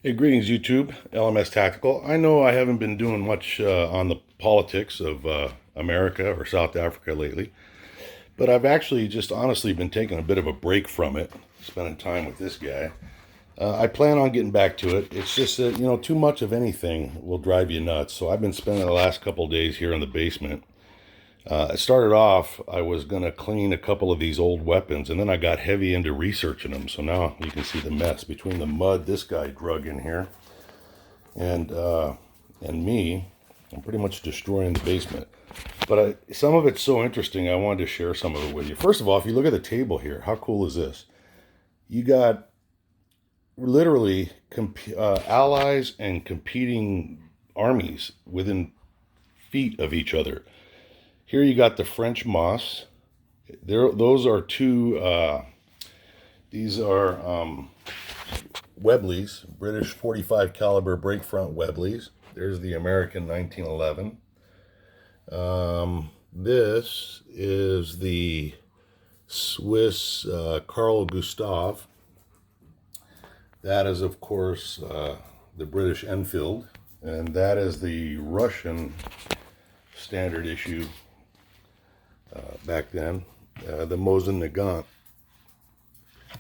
Hey, greetings, YouTube. LMS Tactical. I know I haven't been doing much on the politics of America or South Africa lately, but I've actually just honestly been taking a bit of a break from it, spending time with this guy. I plan on getting back to it. It's just that, too much of anything will drive you nuts. So I've been spending the last couple of days here in the basement. It started off, I was going to clean a couple of these old weapons, and then I got heavy into researching them. So now you can see the mess between the mud this guy drug in here and me. I'm pretty much destroying the basement. But some of it's so interesting, I wanted to share some of it with you. First of all, if you look at the table here, how cool is this? You got literally allies and competing armies within feet of each other. Here you got the French moss. Those are two. These are Webleys, British 45 caliber break front Webleys. There's the American 1911. This is the Swiss Carl Gustav. That is, of course, the British Enfield, and that is the Russian standard issue back then, the Mosin Nagant.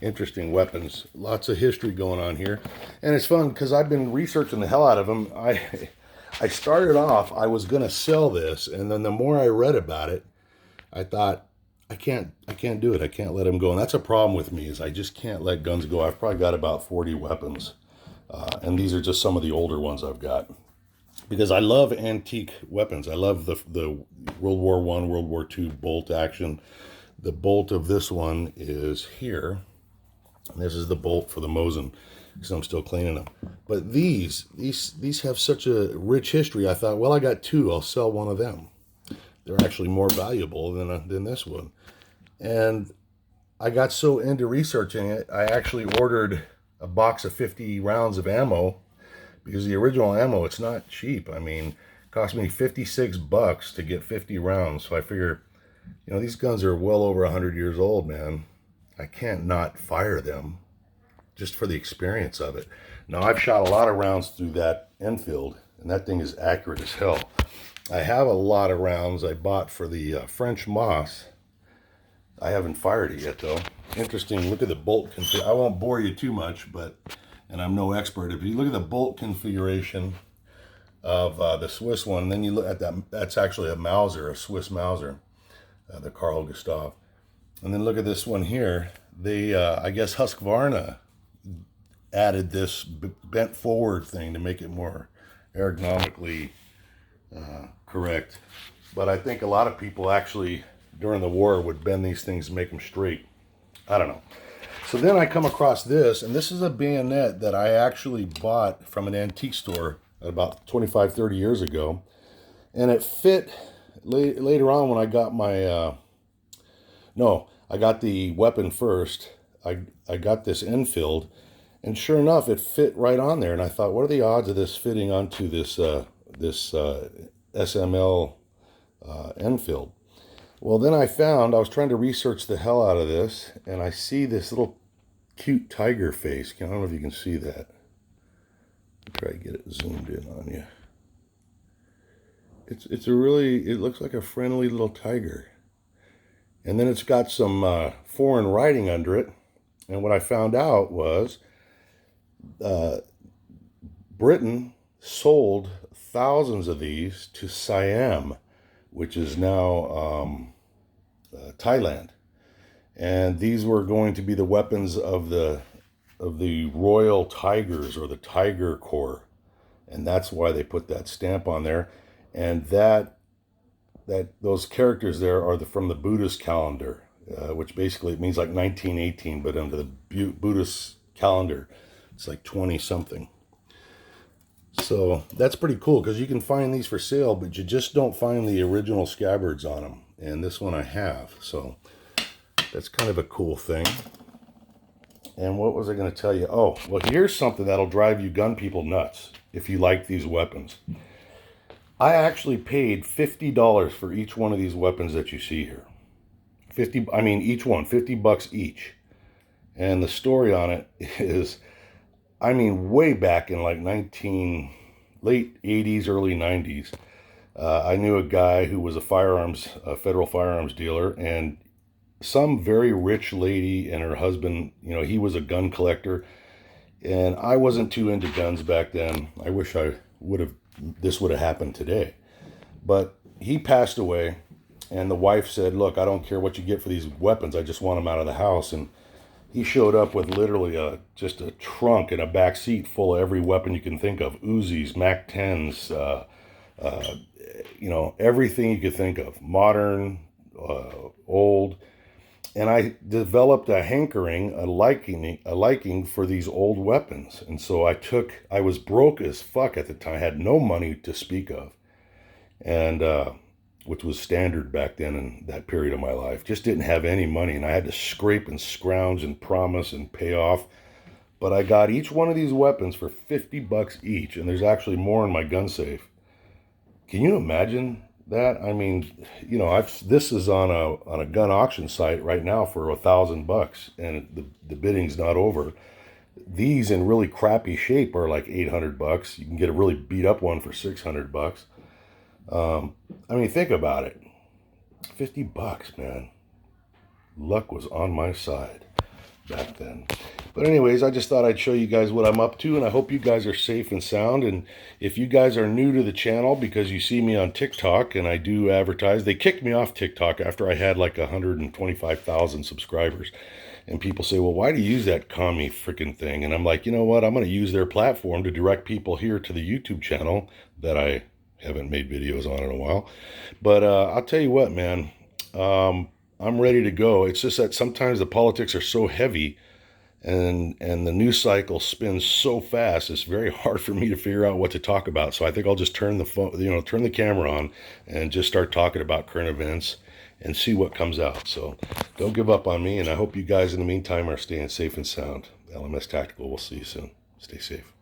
Interesting weapons, lots of history going on here, and it's fun because I've been researching the hell out of them. I started off, I was going to sell this, and then the more I read about it, I thought I can't do it. I can't let them go, and that's a problem with me, is I just can't let guns go. I've probably got about 40 weapons, and these are just some of the older ones I've got, because I love antique weapons. I love the World War I, World War II bolt action. The bolt of this one is here. This is the bolt for the Mosin, because I'm still cleaning them. But these have such a rich history. I thought, well, I got two. I'll sell one of them. They're actually more valuable than this one. And I got so into researching it, I actually ordered a box of 50 rounds of ammo, because the original ammo, it's not cheap. I mean, it cost me $56 to get 50 rounds. So I figure, these guns are well over 100 years old, man. I can't not fire them just for the experience of it. Now, I've shot a lot of rounds through that Enfield, and that thing is accurate as hell. I have a lot of rounds I bought for the French Moss. I haven't fired it yet, though. Interesting. Look at the bolt configuration. I won't bore you too much, and I'm no expert. If you look at the bolt configuration of the Swiss one, then you look at that. That's actually a Mauser, a Swiss Mauser, the Carl Gustav. And then look at this one here. They, I guess Husqvarna added this bent forward thing to make it more ergonomically correct. But I think a lot of people actually, during the war, would bend these things and make them straight. I don't know. So then I come across this, and this is a bayonet that I actually bought from an antique store about 25, 30 years ago. And it fit later on when I got my... No, I got the weapon first. I got this Enfield, and sure enough, it fit right on there. And I thought, what are the odds of this fitting onto this SML Enfield? Well, then I was trying to research the hell out of this, and I see this little cute tiger face. I don't know if you can see that. I'll try to get it zoomed in on you. It looks like a friendly little tiger. And then it's got some foreign writing under it. And what I found out was Britain sold thousands of these to Siam, which is now Thailand. And these were going to be the weapons of the Royal Tigers, or the Tiger Corps. And that's why they put that stamp on there. And those characters there are from the Buddhist calendar, which basically it means like 1918, but under the Buddhist calendar, it's like 20 something. So that's pretty cool, because you can find these for sale, but you just don't find the original scabbards on them. And this one I have, so that's kind of a cool thing. And what was I going to tell you? Oh, well, here's something that'll drive you gun people nuts if you like these weapons. I actually paid $50 for each one of these weapons that you see here. Each one, $50 each. And the story on it is I mean, way back in like late 80s, early 90s, I knew a guy who was a federal firearms dealer, and some very rich lady and her husband, he was a gun collector, and I wasn't too into guns back then. I wish this would have happened today. But he passed away, and the wife said, "Look, I don't care what you get for these weapons. I just want them out of the house." And he showed up with literally just a trunk and a back seat full of every weapon you can think of: Uzis, Mac 10s, everything you could think of, modern, old. And I developed a hankering, a liking for these old weapons. And so I was broke as fuck at the time. I had no money to speak of, and which was standard back then in that period of my life. Just didn't have any money, and I had to scrape and scrounge and promise and pay off. But I got each one of these weapons for $50 each, and there's actually more in my gun safe. Can you imagine that? I mean, this is on a gun auction site right now for $1,000, and the bidding's not over. These in really crappy shape are like $800. You can get a really beat up one for $600. I mean, think about it. $50, man. Luck was on my side back then. But anyways, I just thought I'd show you guys what I'm up to, and I hope you guys are safe and sound. And if you guys are new to the channel because you see me on TikTok and I do advertise, they kicked me off TikTok after I had like 125,000 subscribers. And people say, well, why do you use that commie freaking thing? And I'm like, you know what? I'm going to use their platform to direct people here to the YouTube channel that I haven't made videos on in a while. But I'll tell you what, man, I'm ready to go. It's just that sometimes the politics are so heavy and the news cycle spins so fast, it's very hard for me to figure out what to talk about. So I think I'll just turn the camera on and just start talking about current events and see what comes out. So don't give up on me, and I hope you guys in the meantime are staying safe and sound. LMS Tactical, we'll see you soon. Stay safe.